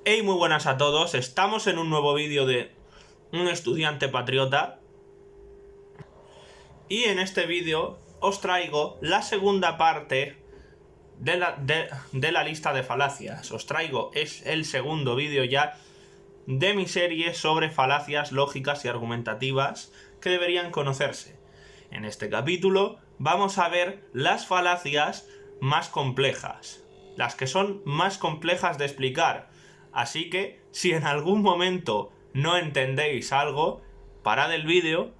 Hey, muy buenas a todos, estamos en un nuevo vídeo de un estudiante patriota y en este vídeo os traigo la segunda parte de la lista de falacias. Es el segundo vídeo ya de mi serie sobre falacias lógicas y argumentativas que deberían conocerse. En este capítulo vamos a ver las falacias más complejas, las que son más complejas de explicar. Así que, si en algún momento no entendéis algo, parad el vídeo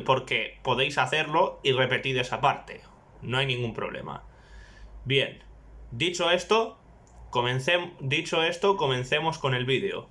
porque podéis hacerlo y repetid esa parte. No hay ningún problema. Bien, dicho esto, comencemos con el vídeo.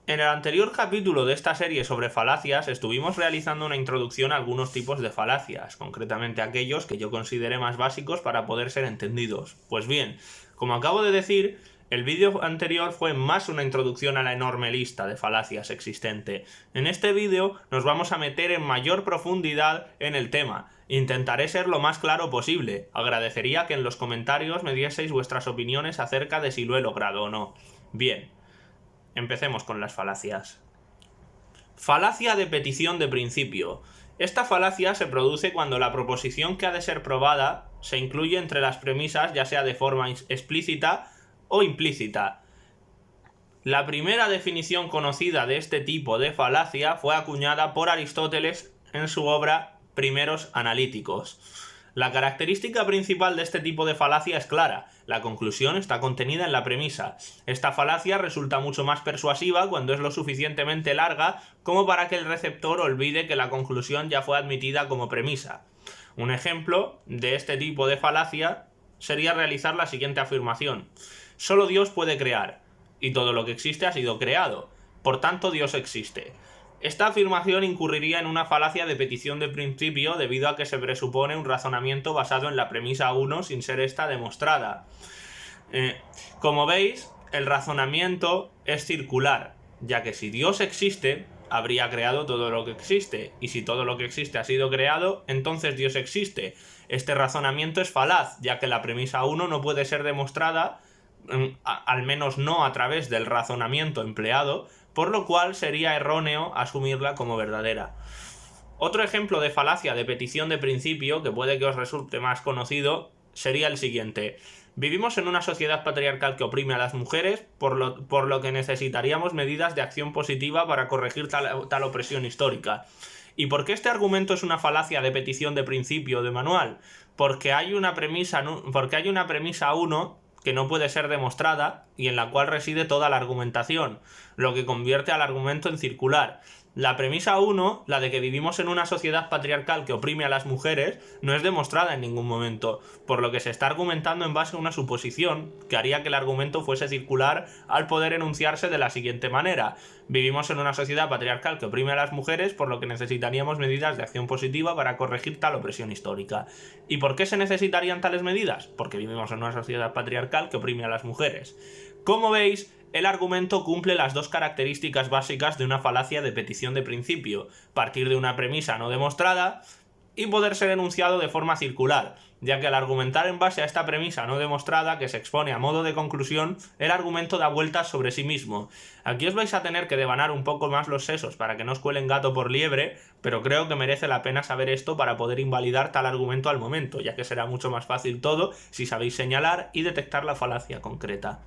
En el anterior capítulo de esta serie sobre falacias estuvimos realizando una introducción a algunos tipos de falacias, concretamente aquellos que yo consideré más básicos para poder ser entendidos. Pues bien, como acabo de decir, el vídeo anterior fue más una introducción a la enorme lista de falacias existente. En este vídeo nos vamos a meter en mayor profundidad en el tema. Intentaré ser lo más claro posible. Agradecería que en los comentarios me dieseis vuestras opiniones acerca de si lo he logrado o no. Bien. Empecemos con las falacias. Falacia de petición de principio. Esta falacia se produce cuando la proposición que ha de ser probada se incluye entre las premisas, ya sea de forma explícita o implícita. La primera definición conocida de este tipo de falacia fue acuñada por Aristóteles en su obra Primeros Analíticos. La característica principal de este tipo de falacia es clara: la conclusión está contenida en la premisa. Esta falacia resulta mucho más persuasiva cuando es lo suficientemente larga como para que el receptor olvide que la conclusión ya fue admitida como premisa. Un ejemplo de este tipo de falacia sería realizar la siguiente afirmación: solo Dios puede crear, y todo lo que existe ha sido creado, por tanto Dios existe. Esta afirmación incurriría en una falacia de petición de principio debido a que se presupone un razonamiento basado en la premisa 1 sin ser esta demostrada. Como veis, el razonamiento es circular, ya que si Dios existe, habría creado todo lo que existe, y si todo lo que existe ha sido creado, entonces Dios existe. Este razonamiento es falaz, ya que la premisa 1 no puede ser demostrada, al menos no a través del razonamiento empleado, por lo cual sería erróneo asumirla como verdadera. Otro ejemplo de falacia de petición de principio, que puede que os resulte más conocido, sería el siguiente: vivimos en una sociedad patriarcal que oprime a las mujeres, por lo que necesitaríamos medidas de acción positiva para corregir tal opresión histórica. ¿Y por qué este argumento es una falacia de petición de principio de manual? Porque hay una premisa 1 que no puede ser demostrada y en la cual reside toda la argumentación, lo que convierte al argumento en circular. La premisa 1, la de que vivimos en una sociedad patriarcal que oprime a las mujeres, no es demostrada en ningún momento, por lo que se está argumentando en base a una suposición que haría que el argumento fuese circular al poder enunciarse de la siguiente manera: vivimos en una sociedad patriarcal que oprime a las mujeres, por lo que necesitaríamos medidas de acción positiva para corregir tal opresión histórica. ¿Y por qué se necesitarían tales medidas? Porque vivimos en una sociedad patriarcal que oprime a las mujeres. Como veis, el argumento cumple las dos características básicas de una falacia de petición de principio: partir de una premisa no demostrada y poder ser enunciado de forma circular, ya que al argumentar en base a esta premisa no demostrada, que se expone a modo de conclusión, el argumento da vueltas sobre sí mismo. Aquí os vais a tener que devanar un poco más los sesos para que no os cuelen gato por liebre, pero creo que merece la pena saber esto para poder invalidar tal argumento al momento, ya que será mucho más fácil todo si sabéis señalar y detectar la falacia concreta.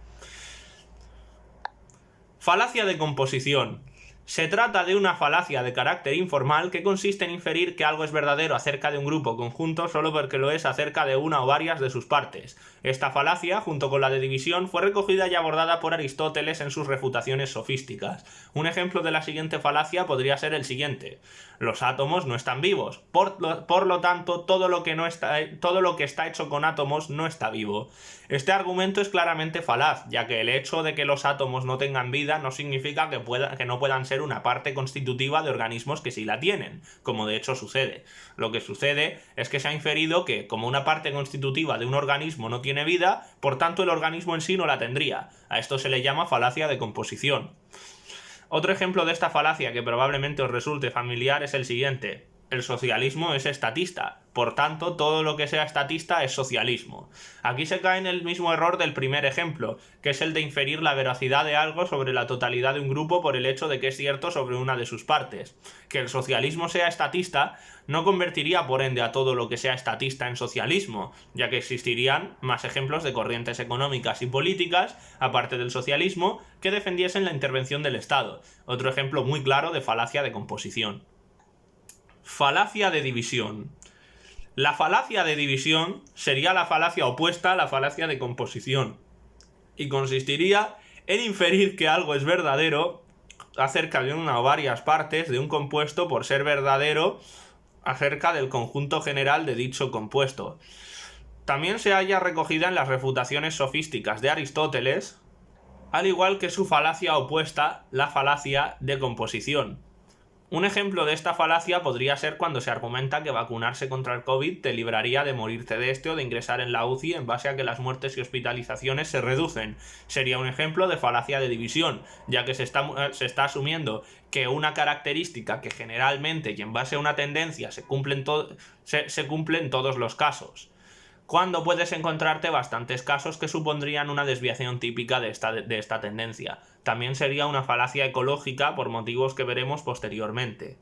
Falacia de composición. Se trata de una falacia de carácter informal que consiste en inferir que algo es verdadero acerca de un grupo conjunto solo porque lo es acerca de una o varias de sus partes. Esta falacia, junto con la de división, fue recogida y abordada por Aristóteles en sus refutaciones sofísticas. Un ejemplo de la siguiente falacia podría ser el siguiente: los átomos no están vivos, por lo tanto todo lo que está hecho con átomos no está vivo. Este argumento es claramente falaz, ya que el hecho de que los átomos no tengan vida no significa que no puedan ser una parte constitutiva de organismos que sí la tienen, como de hecho sucede. Lo que sucede es que se ha inferido que, como una parte constitutiva de un organismo no tiene vida, por tanto el organismo en sí no la tendría. A esto se le llama falacia de composición. Otro ejemplo de esta falacia que probablemente os resulte familiar es el siguiente: el socialismo es estatista. Por tanto, todo lo que sea estatista es socialismo. Aquí se cae en el mismo error del primer ejemplo, que es el de inferir la veracidad de algo sobre la totalidad de un grupo por el hecho de que es cierto sobre una de sus partes. Que el socialismo sea estatista no convertiría por ende a todo lo que sea estatista en socialismo, ya que existirían más ejemplos de corrientes económicas y políticas, aparte del socialismo, que defendiesen la intervención del Estado. Otro ejemplo muy claro de falacia de composición. Falacia de división. La falacia de división sería la falacia opuesta a la falacia de composición y consistiría en inferir que algo es verdadero acerca de una o varias partes de un compuesto por ser verdadero acerca del conjunto general de dicho compuesto. También se halla recogida en las refutaciones sofísticas de Aristóteles, al igual que su falacia opuesta, la falacia de composición. Un ejemplo de esta falacia podría ser cuando se argumenta que vacunarse contra el COVID te libraría de morirte de este o de ingresar en la UCI en base a que las muertes y hospitalizaciones se reducen. Sería un ejemplo de falacia de división, ya que se está asumiendo que una característica que generalmente y en base a una tendencia se cumple en todos los casos, cuando puedes encontrarte bastantes casos que supondrían una desviación típica de esta tendencia. También sería una falacia ecológica por motivos que veremos posteriormente.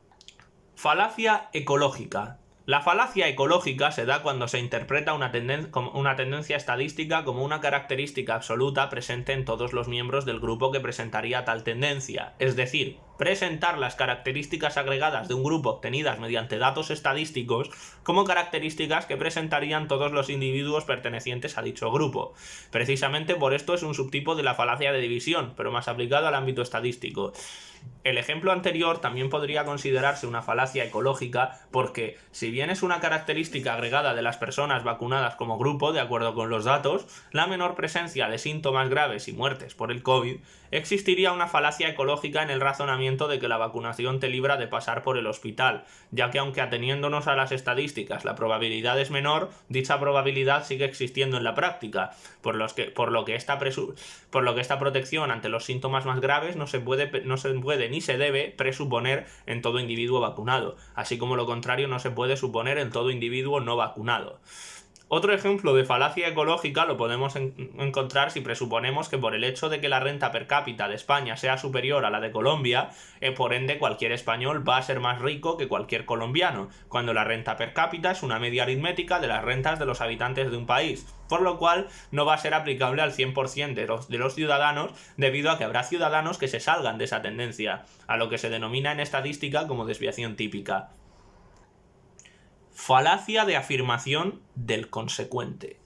Falacia ecológica. La falacia ecológica se da cuando se interpreta una tendencia estadística como una característica absoluta presente en todos los miembros del grupo que presentaría tal tendencia, es decir, presentar las características agregadas de un grupo obtenidas mediante datos estadísticos como características que presentarían todos los individuos pertenecientes a dicho grupo. Precisamente por esto es un subtipo de la falacia de división, pero más aplicado al ámbito estadístico. El ejemplo anterior también podría considerarse una falacia ecológica porque, si bien es una característica agregada de las personas vacunadas como grupo, de acuerdo con los datos, la menor presencia de síntomas graves y muertes por el COVID, existiría una falacia ecológica en el razonamiento de que la vacunación te libra de pasar por el hospital, ya que aunque ateniéndonos a las estadísticas la probabilidad es menor, dicha probabilidad sigue existiendo en la práctica, por lo que esta protección ante los síntomas más graves no se puede ni se debe presuponer en todo individuo vacunado, así como lo contrario no se puede suponer en todo individuo no vacunado. Otro ejemplo de falacia ecológica lo podemos encontrar si presuponemos que por el hecho de que la renta per cápita de España sea superior a la de Colombia, por ende cualquier español va a ser más rico que cualquier colombiano, cuando la renta per cápita es una media aritmética de las rentas de los habitantes de un país, por lo cual no va a ser aplicable al 100% de los ciudadanos, debido a que habrá ciudadanos que se salgan de esa tendencia, a lo que se denomina en estadística como desviación típica. Falacia de afirmación del consecuente.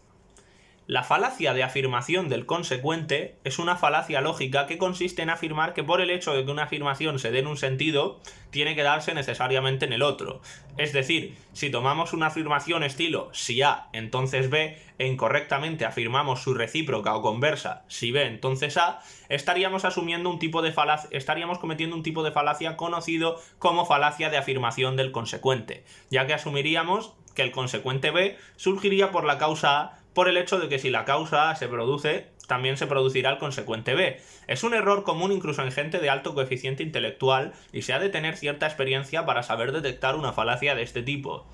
La falacia de afirmación del consecuente es una falacia lógica que consiste en afirmar que por el hecho de que una afirmación se dé en un sentido, tiene que darse necesariamente en el otro. Es decir, si tomamos una afirmación estilo si A, entonces B, e incorrectamente afirmamos su recíproca o conversa, si B, entonces A, estaríamos cometiendo un tipo de falacia conocido como falacia de afirmación del consecuente, ya que asumiríamos que el consecuente B surgiría por la causa A, por el hecho de que si la causa A se produce, también se producirá el consecuente B. Es un error común incluso en gente de alto coeficiente intelectual y se ha de tener cierta experiencia para saber detectar una falacia de este tipo.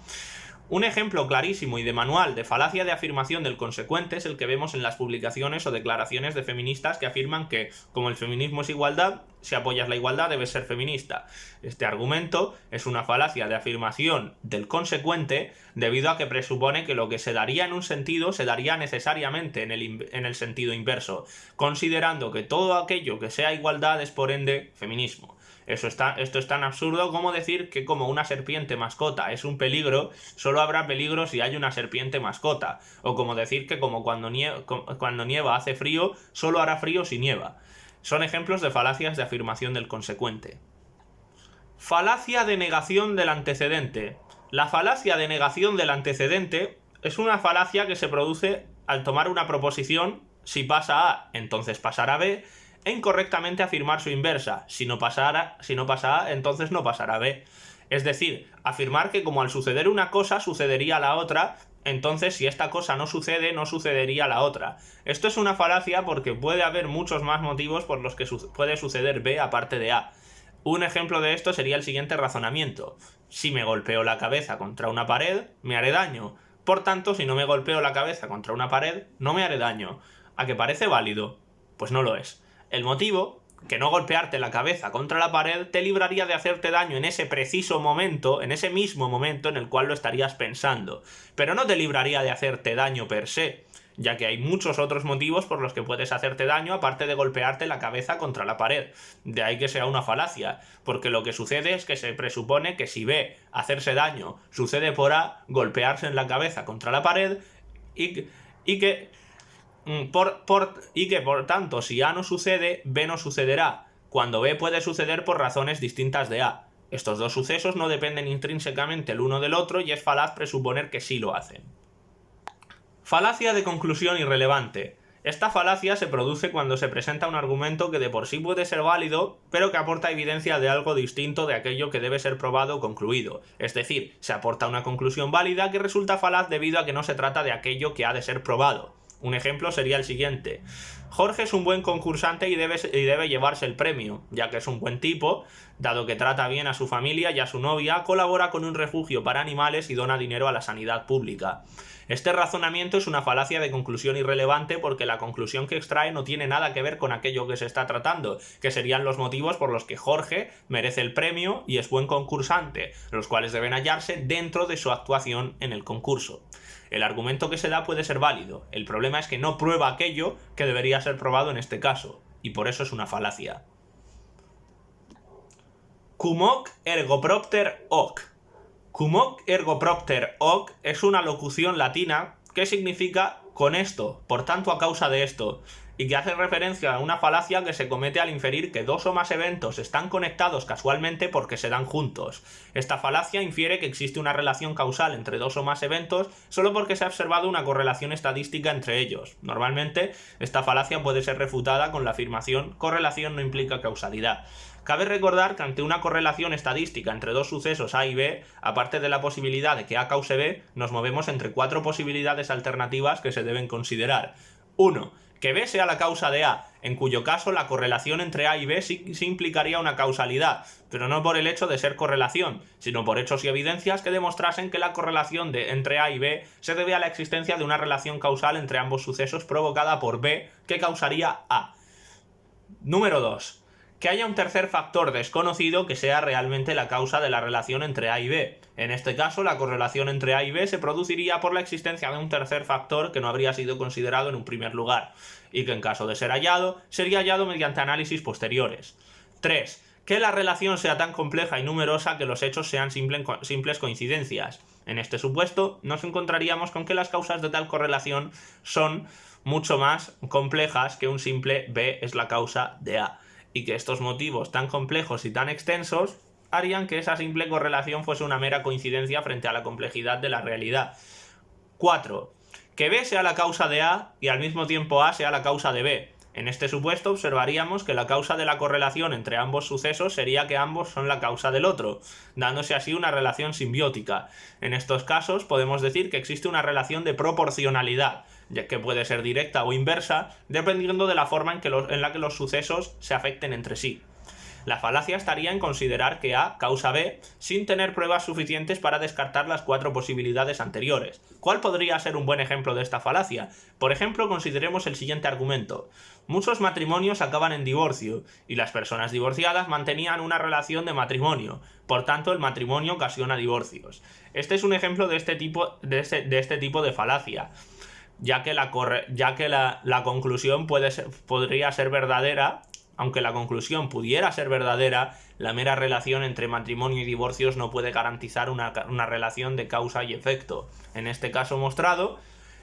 Un ejemplo clarísimo y de manual de falacia de afirmación del consecuente es el que vemos en las publicaciones o declaraciones de feministas que afirman que, como el feminismo es igualdad, si apoyas la igualdad debes ser feminista. Este argumento es una falacia de afirmación del consecuente debido a que presupone que lo que se daría en un sentido se daría necesariamente en el sentido inverso, considerando que todo aquello que sea igualdad es por ende feminismo. Esto es tan absurdo como decir que como una serpiente mascota es un peligro, solo habrá peligro si hay una serpiente mascota. O como decir que como cuando nieva hace frío, solo hará frío si nieva. Son ejemplos de falacias de afirmación del consecuente. Falacia de negación del antecedente. La falacia de negación del antecedente es una falacia que se produce al tomar una proposición, si pasa A, entonces pasará B, e incorrectamente afirmar su inversa, si no pasa A, entonces no pasará B. Es decir, afirmar que como al suceder una cosa, sucedería la otra, entonces si esta cosa no sucede, no sucedería la otra. Esto es una falacia porque puede haber muchos más motivos por los que puede suceder B aparte de A. Un ejemplo de esto sería el siguiente razonamiento. Si me golpeo la cabeza contra una pared, me haré daño. Por tanto, si no me golpeo la cabeza contra una pared, no me haré daño. ¿A que parece válido? Pues no lo es. El motivo, que no golpearte la cabeza contra la pared te libraría de hacerte daño en ese preciso momento, en ese mismo momento en el cual lo estarías pensando. Pero no te libraría de hacerte daño per se, ya que hay muchos otros motivos por los que puedes hacerte daño aparte de golpearte la cabeza contra la pared. De ahí que sea una falacia, porque lo que sucede es que se presupone que si B, hacerse daño, sucede por A, golpearse en la cabeza contra la pared, y que por tanto, si A no sucede, B no sucederá, cuando B puede suceder por razones distintas de A. Estos dos sucesos no dependen intrínsecamente el uno del otro y es falaz presuponer que sí lo hacen. Falacia de conclusión irrelevante. Esta falacia se produce cuando se presenta un argumento que de por sí puede ser válido, pero que aporta evidencia de algo distinto de aquello que debe ser probado o concluido. Es decir, se aporta una conclusión válida que resulta falaz debido a que no se trata de aquello que ha de ser probado. Un ejemplo sería el siguiente. Jorge es un buen concursante y debe llevarse el premio, ya que es un buen tipo, dado que trata bien a su familia y a su novia, colabora con un refugio para animales y dona dinero a la sanidad pública. Este razonamiento es una falacia de conclusión irrelevante porque la conclusión que extrae no tiene nada que ver con aquello que se está tratando, que serían los motivos por los que Jorge merece el premio y es buen concursante, los cuales deben hallarse dentro de su actuación en el concurso. El argumento que se da puede ser válido, el problema es que no prueba aquello que debería ser probado en este caso, y por eso es una falacia. Cum hoc ergo propter hoc. Cum hoc ergo propter hoc es una locución latina que significa con esto, por tanto a causa de esto, y que hace referencia a una falacia que se comete al inferir que dos o más eventos están conectados casualmente porque se dan juntos. Esta falacia infiere que existe una relación causal entre dos o más eventos solo porque se ha observado una correlación estadística entre ellos. Normalmente, esta falacia puede ser refutada con la afirmación correlación no implica causalidad. Cabe recordar que ante una correlación estadística entre dos sucesos A y B, aparte de la posibilidad de que A cause B, nos movemos entre cuatro posibilidades alternativas que se deben considerar. 1. Que B sea la causa de A, en cuyo caso la correlación entre A y B sí implicaría una causalidad, pero no por el hecho de ser correlación, sino por hechos y evidencias que demostrasen que la correlación entre A y B se debe a la existencia de una relación causal entre ambos sucesos provocada por B que causaría A. Número 2. Que haya un tercer factor desconocido que sea realmente la causa de la relación entre A y B. En este caso, la correlación entre A y B se produciría por la existencia de un tercer factor que no habría sido considerado en un primer lugar, y que en caso de ser hallado, sería hallado mediante análisis posteriores. 3. Que la relación sea tan compleja y numerosa que los hechos sean simples coincidencias. En este supuesto, nos encontraríamos con que las causas de tal correlación son mucho más complejas que un simple B es la causa de A, y que estos motivos tan complejos y tan extensos harían que esa simple correlación fuese una mera coincidencia frente a la complejidad de la realidad. 4. Que B sea la causa de A y al mismo tiempo A sea la causa de B. En este supuesto observaríamos que la causa de la correlación entre ambos sucesos sería que ambos son la causa del otro, dándose así una relación simbiótica. En estos casos podemos decir que existe una relación de proporcionalidad, ya que puede ser directa o inversa, dependiendo de la forma en la que los sucesos se afecten entre sí. La falacia estaría en considerar que A causa B sin tener pruebas suficientes para descartar las cuatro posibilidades anteriores. ¿Cuál podría ser un buen ejemplo de esta falacia? Por ejemplo, consideremos el siguiente argumento. Muchos matrimonios acaban en divorcio, y las personas divorciadas mantenían una relación de matrimonio, por tanto el matrimonio ocasiona divorcios. Este es un ejemplo de este tipo de falacia, ya que la conclusión podría ser verdadera. Aunque la conclusión pudiera ser verdadera, la mera relación entre matrimonio y divorcios no puede garantizar una relación de causa y efecto. En este caso mostrado,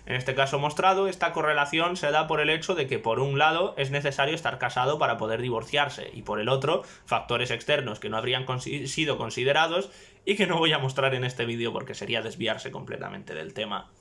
esta correlación se da por el hecho de que por un lado es necesario estar casado para poder divorciarse, y por el otro, factores externos que no habrían sido considerados y que no voy a mostrar en este vídeo porque sería desviarse completamente del tema.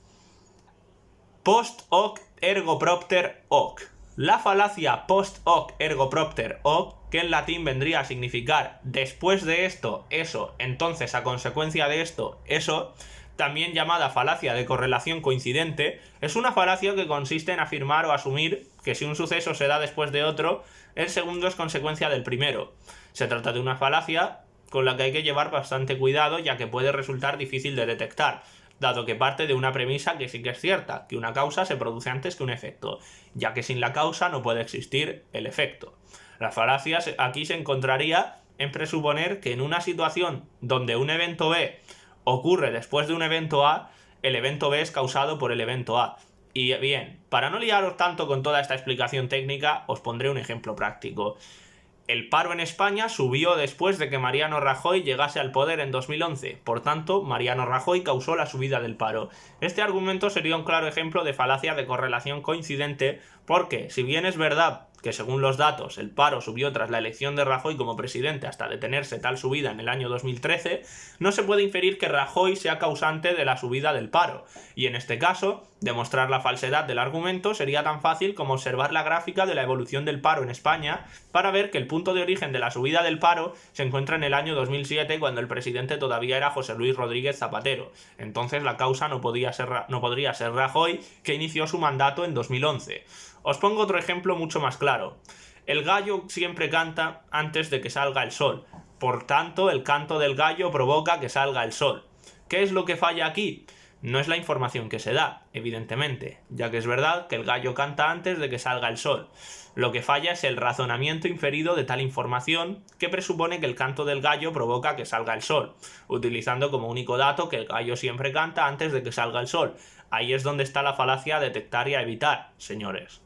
Post hoc ergo propter hoc. La falacia post hoc ergo propter hoc, que en latín vendría a significar después de esto, eso, entonces a consecuencia de esto, eso, también llamada falacia de correlación coincidente, es una falacia que consiste en afirmar o asumir que si un suceso se da después de otro, el segundo es consecuencia del primero. Se trata de una falacia con la que hay que llevar bastante cuidado, ya que puede resultar difícil de detectar, dado que parte de una premisa que sí que es cierta, que una causa se produce antes que un efecto, ya que sin la causa no puede existir el efecto. La falacia aquí se encontraría en presuponer que en una situación donde un evento B ocurre después de un evento A, el evento B es causado por el evento A. Y bien, para no liaros tanto con toda esta explicación técnica, os pondré un ejemplo práctico. El paro en España subió después de que Mariano Rajoy llegase al poder en 2011. Por tanto, Mariano Rajoy causó la subida del paro. Este argumento sería un claro ejemplo de falacia de correlación coincidente porque, si bien es verdad que según los datos el paro subió tras la elección de Rajoy como presidente hasta detenerse tal subida en el año 2013, no se puede inferir que Rajoy sea causante de la subida del paro. Y en este caso, demostrar la falsedad del argumento sería tan fácil como observar la gráfica de la evolución del paro en España para ver que el punto de origen de la subida del paro se encuentra en el año 2007, cuando el presidente todavía era José Luis Rodríguez Zapatero. Entonces la causa no podría ser Rajoy, que inició su mandato en 2011. Os pongo otro ejemplo mucho más claro. El gallo siempre canta antes de que salga el sol. Por tanto, el canto del gallo provoca que salga el sol. ¿Qué es lo que falla aquí? No es la información que se da, evidentemente, ya que es verdad que el gallo canta antes de que salga el sol. Lo que falla es el razonamiento inferido de tal información, que presupone que el canto del gallo provoca que salga el sol, utilizando como único dato que el gallo siempre canta antes de que salga el sol. Ahí es donde está la falacia a detectar y a evitar, señores.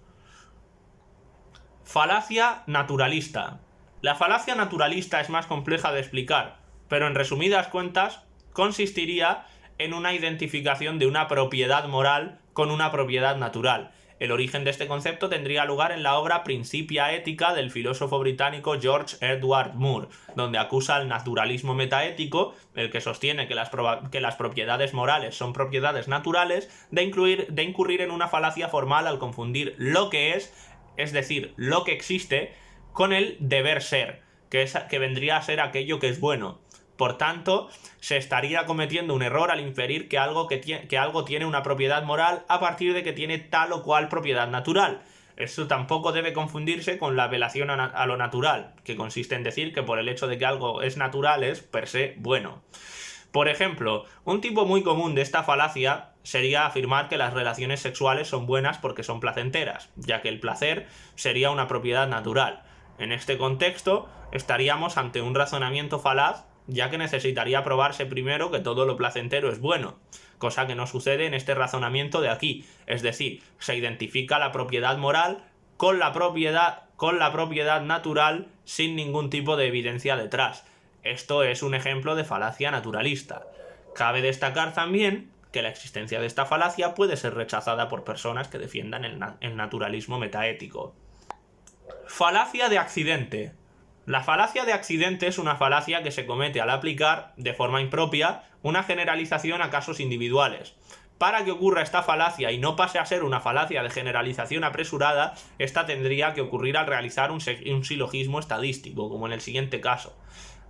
Falacia naturalista. La falacia naturalista es más compleja de explicar, pero en resumidas cuentas consistiría en una identificación de una propiedad moral con una propiedad natural. El origen de este concepto tendría lugar en la obra Principia Ética del filósofo británico George Edward Moore, donde acusa al naturalismo metaético, el que sostiene que las propiedades morales son propiedades naturales, de incurrir en una falacia formal al confundir lo que es decir, lo que existe, con el deber ser, que vendría a ser aquello que es bueno. Por tanto, se estaría cometiendo un error al inferir que algo tiene una propiedad moral a partir de que tiene tal o cual propiedad natural. Esto tampoco debe confundirse con la apelación a lo natural, que consiste en decir que por el hecho de que algo es natural es per se bueno. Por ejemplo, un tipo muy común de esta falacia sería afirmar que las relaciones sexuales son buenas porque son placenteras, ya que el placer sería una propiedad natural. En este contexto, estaríamos ante un razonamiento falaz, ya que necesitaría probarse primero que todo lo placentero es bueno, cosa que no sucede en este razonamiento de aquí, es decir, se identifica la propiedad moral con la propiedad natural sin ningún tipo de evidencia detrás. Esto es un ejemplo de falacia naturalista. Cabe destacar también que la existencia de esta falacia puede ser rechazada por personas que defiendan el naturalismo metaético. Falacia de accidente. La falacia de accidente es una falacia que se comete al aplicar, de forma impropia, una generalización a casos individuales. Para que ocurra esta falacia y no pase a ser una falacia de generalización apresurada, esta tendría que ocurrir al realizar un silogismo estadístico, como en el siguiente caso.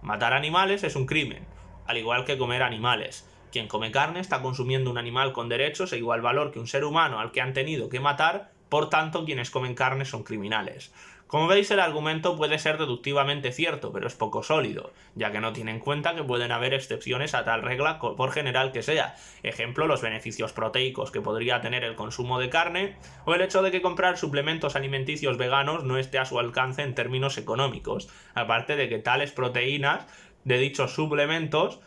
Matar animales es un crimen, al igual que comer animales. Quien come carne está consumiendo un animal con derechos e igual valor que un ser humano al que han tenido que matar, por tanto quienes comen carne son criminales. Como veis, el argumento puede ser deductivamente cierto, pero es poco sólido, ya que no tiene en cuenta que pueden haber excepciones a tal regla por general que sea. Ejemplo, los beneficios proteicos que podría tener el consumo de carne, o el hecho de que comprar suplementos alimenticios veganos no esté a su alcance en términos económicos, aparte de que tales proteínas de dichos suplementos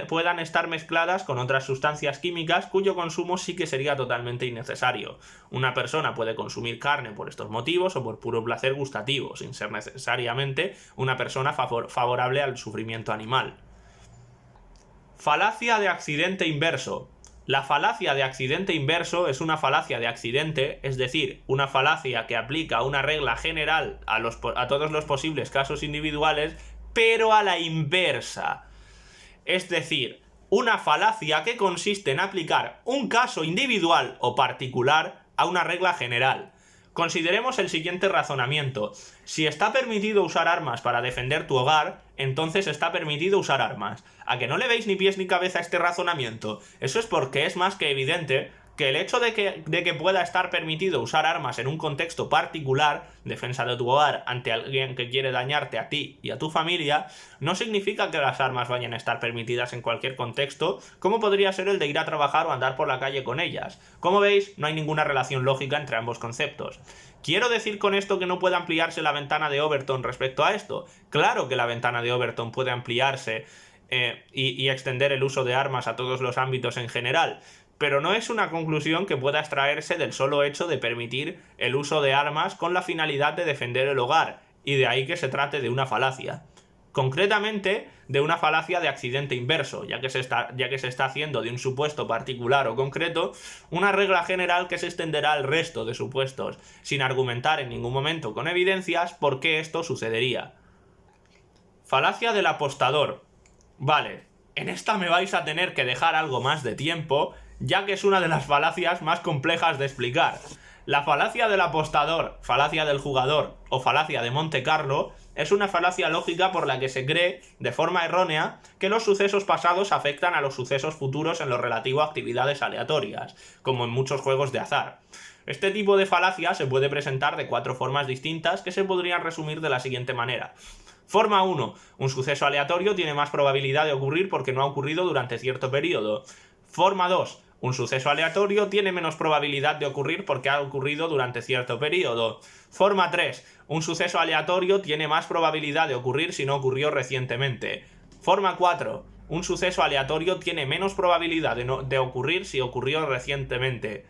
puedan estar mezcladas con otras sustancias químicas cuyo consumo sí que sería totalmente innecesario. Una persona puede consumir carne por estos motivos o por puro placer gustativo, sin ser necesariamente una persona favorable al sufrimiento animal. Falacia de accidente inverso. La falacia de accidente inverso es una falacia de accidente, es decir, una falacia que aplica una regla general a todos los posibles casos individuales, pero a la inversa. Es decir, una falacia que consiste en aplicar un caso individual o particular a una regla general. Consideremos el siguiente razonamiento. Si está permitido usar armas para defender tu hogar, entonces está permitido usar armas. ¿A que no le veis ni pies ni cabeza a este razonamiento? Eso es porque es más que evidente que el hecho de que pueda estar permitido usar armas en un contexto particular, defensa de tu hogar ante alguien que quiere dañarte a ti y a tu familia, no significa que las armas vayan a estar permitidas en cualquier contexto, como podría ser el de ir a trabajar o andar por la calle con ellas. Como veis, no hay ninguna relación lógica entre ambos conceptos. ¿Quiero decir con esto que no puede ampliarse la ventana de Overton respecto a esto? Claro que la ventana de Overton puede ampliarse y extender el uso de armas a todos los ámbitos en general, pero no es una conclusión que pueda extraerse del solo hecho de permitir el uso de armas con la finalidad de defender el hogar, y de ahí que se trate de una falacia. Concretamente, de una falacia de accidente inverso, ya que se está haciendo de un supuesto particular o concreto una regla general que se extenderá al resto de supuestos, sin argumentar en ningún momento con evidencias por qué esto sucedería. Falacia del apostador. Vale, en esta me vais a tener que dejar algo más de tiempo, ya que es una de las falacias más complejas de explicar. La falacia del apostador, falacia del jugador o falacia de Monte Carlo es una falacia lógica por la que se cree, de forma errónea, que los sucesos pasados afectan a los sucesos futuros en lo relativo a actividades aleatorias, como en muchos juegos de azar. Este tipo de falacia se puede presentar de 4 formas distintas que se podrían resumir de la siguiente manera. Forma 1. Un suceso aleatorio tiene más probabilidad de ocurrir porque no ha ocurrido durante cierto periodo. Forma 2. Un suceso aleatorio tiene menos probabilidad de ocurrir porque ha ocurrido durante cierto periodo. Forma 3. Un suceso aleatorio tiene más probabilidad de ocurrir si no ocurrió recientemente. Forma 4. Un suceso aleatorio tiene menos probabilidad de ocurrir si ocurrió recientemente.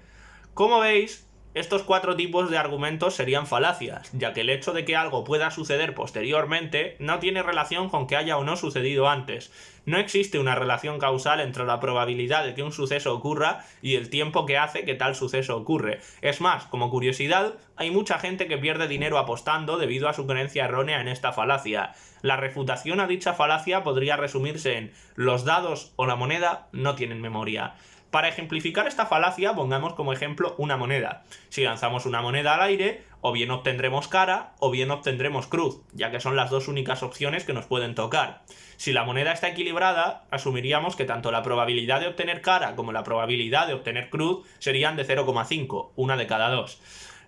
Como veis, estos 4 tipos de argumentos serían falacias, ya que el hecho de que algo pueda suceder posteriormente no tiene relación con que haya o no sucedido antes. No existe una relación causal entre la probabilidad de que un suceso ocurra y el tiempo que hace que tal suceso ocurre. Es más, como curiosidad, hay mucha gente que pierde dinero apostando debido a su creencia errónea en esta falacia. La refutación a dicha falacia podría resumirse en: los dados o la moneda no tienen memoria. Para ejemplificar esta falacia, pongamos como ejemplo una moneda. Si lanzamos una moneda al aire, o bien obtendremos cara o bien obtendremos cruz, ya que son las dos únicas opciones que nos pueden tocar. Si la moneda está equilibrada, asumiríamos que tanto la probabilidad de obtener cara como la probabilidad de obtener cruz serían de 0,5, una de cada dos.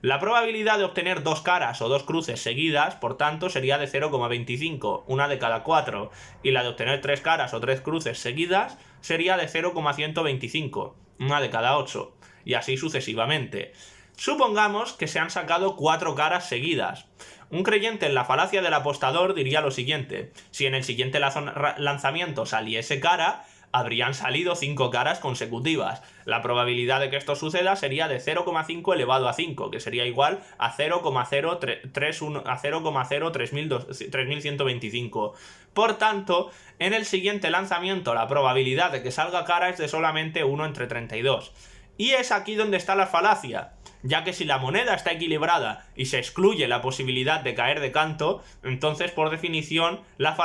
La probabilidad de obtener 2 caras o 2 cruces seguidas, por tanto, sería de 0,25, una de cada 4, y la de obtener 3 caras o 3 cruces seguidas sería de 0,125, una de cada 8, y así sucesivamente. Supongamos que se han sacado 4 caras seguidas. Un creyente en la falacia del apostador diría lo siguiente: si en el siguiente lanzamiento saliese cara, habrían salido 5 caras consecutivas. La probabilidad de que esto suceda sería de 0,5 elevado a 5, que sería igual a 0,03125. Por tanto, en el siguiente lanzamiento la probabilidad de que salga cara es de solamente 1 entre 32. Y es aquí donde está la falacia, ya que si la moneda está equilibrada y se excluye la posibilidad de caer de canto, entonces por definición la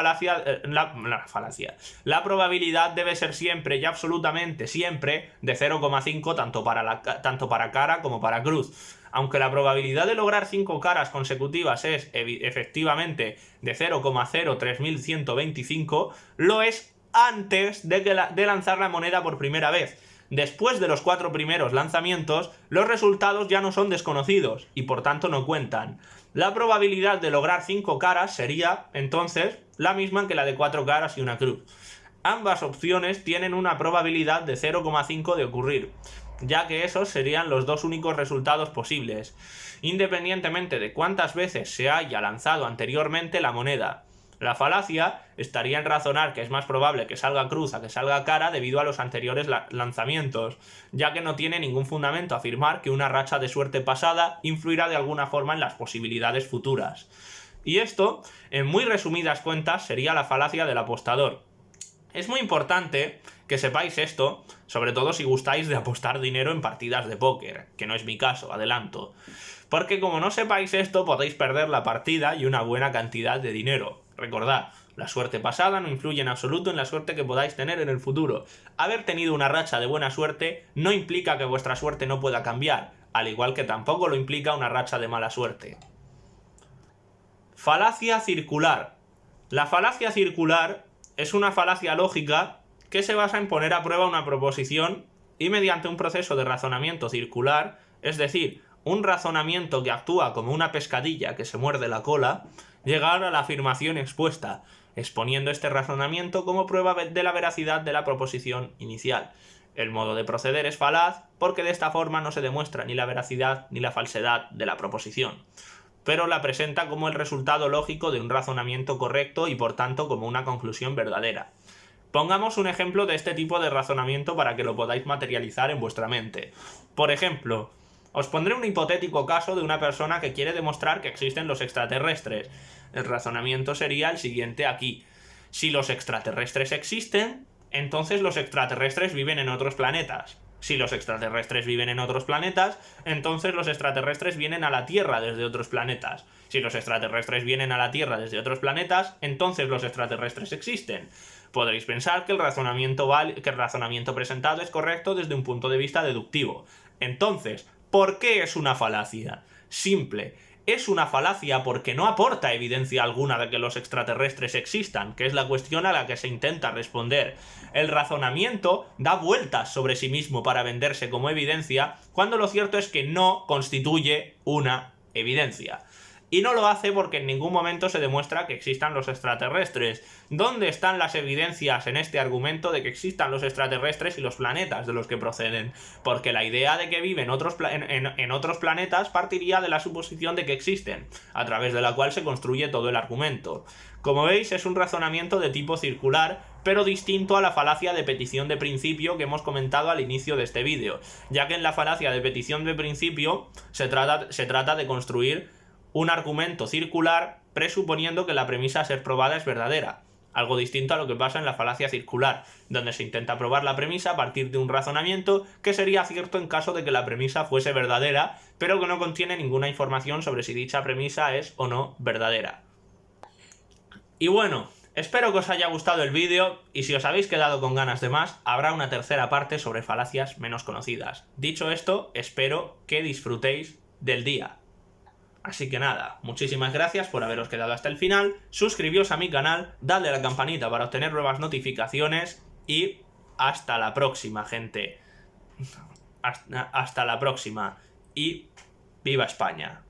probabilidad debe ser siempre y absolutamente siempre de 0,5 tanto para cara como para cruz. Aunque la probabilidad de lograr 5 caras consecutivas es efectivamente de 0,03125, lo es antes de lanzar la moneda por primera vez. Después de los 4 primeros lanzamientos, los resultados ya no son desconocidos y por tanto no cuentan. La probabilidad de lograr 5 caras sería, entonces, la misma que la de 4 caras y una cruz. Ambas opciones tienen una probabilidad de 0,5 de ocurrir, ya que esos serían los dos únicos resultados posibles, independientemente de cuántas veces se haya lanzado anteriormente la moneda. La falacia estaría en razonar que es más probable que salga cruz a que salga cara debido a los anteriores lanzamientos, ya que no tiene ningún fundamento afirmar que una racha de suerte pasada influirá de alguna forma en las posibilidades futuras. Y esto, en muy resumidas cuentas, sería la falacia del apostador. Es muy importante que sepáis esto, sobre todo si gustáis de apostar dinero en partidas de póker, que no es mi caso, adelanto. Porque como no sepáis esto, podéis perder la partida y una buena cantidad de dinero. Recordad, la suerte pasada no influye en absoluto en la suerte que podáis tener en el futuro. Haber tenido una racha de buena suerte no implica que vuestra suerte no pueda cambiar, al igual que tampoco lo implica una racha de mala suerte. Falacia circular. La falacia circular es una falacia lógica que se basa en poner a prueba una proposición y mediante un proceso de razonamiento circular, es decir, un razonamiento que actúa como una pescadilla que se muerde la cola, llegar a la afirmación expuesta, exponiendo este razonamiento como prueba de la veracidad de la proposición inicial. El modo de proceder es falaz porque de esta forma no se demuestra ni la veracidad ni la falsedad de la proposición, pero la presenta como el resultado lógico de un razonamiento correcto y por tanto como una conclusión verdadera. Pongamos un ejemplo de este tipo de razonamiento para que lo podáis materializar en vuestra mente. Por ejemplo, os pondré un hipotético caso de una persona que quiere demostrar que existen los extraterrestres. El razonamiento sería el siguiente aquí. Si los extraterrestres existen, entonces los extraterrestres viven en otros planetas. Si los extraterrestres viven en otros planetas, entonces los extraterrestres vienen a la Tierra desde otros planetas. Si los extraterrestres vienen a la Tierra desde otros planetas, entonces los extraterrestres existen. Podréis pensar que el razonamiento presentado es correcto desde un punto de vista deductivo. Entonces, ¿por qué es una falacia? Simple. Es una falacia porque no aporta evidencia alguna de que los extraterrestres existan, que es la cuestión a la que se intenta responder. El razonamiento da vueltas sobre sí mismo para venderse como evidencia, cuando lo cierto es que no constituye una evidencia. Y no lo hace porque en ningún momento se demuestra que existan los extraterrestres. ¿Dónde están las evidencias en este argumento de que existan los extraterrestres y los planetas de los que proceden? Porque la idea de que viven en otros planetas partiría de la suposición de que existen, a través de la cual se construye todo el argumento. Como veis, es un razonamiento de tipo circular, pero distinto a la falacia de petición de principio que hemos comentado al inicio de este vídeo, ya que en la falacia de petición de principio se trata de construir un argumento circular presuponiendo que la premisa a ser probada es verdadera, algo distinto a lo que pasa en la falacia circular, donde se intenta probar la premisa a partir de un razonamiento que sería cierto en caso de que la premisa fuese verdadera, pero que no contiene ninguna información sobre si dicha premisa es o no verdadera. Y bueno, espero que os haya gustado el vídeo, y si os habéis quedado con ganas de más, habrá una tercera parte sobre falacias menos conocidas. Dicho esto, espero que disfrutéis del día. Así que nada, muchísimas gracias por haberos quedado hasta el final, suscribíos a mi canal, dadle a la campanita para obtener nuevas notificaciones y hasta la próxima, gente. Hasta la próxima y ¡viva España!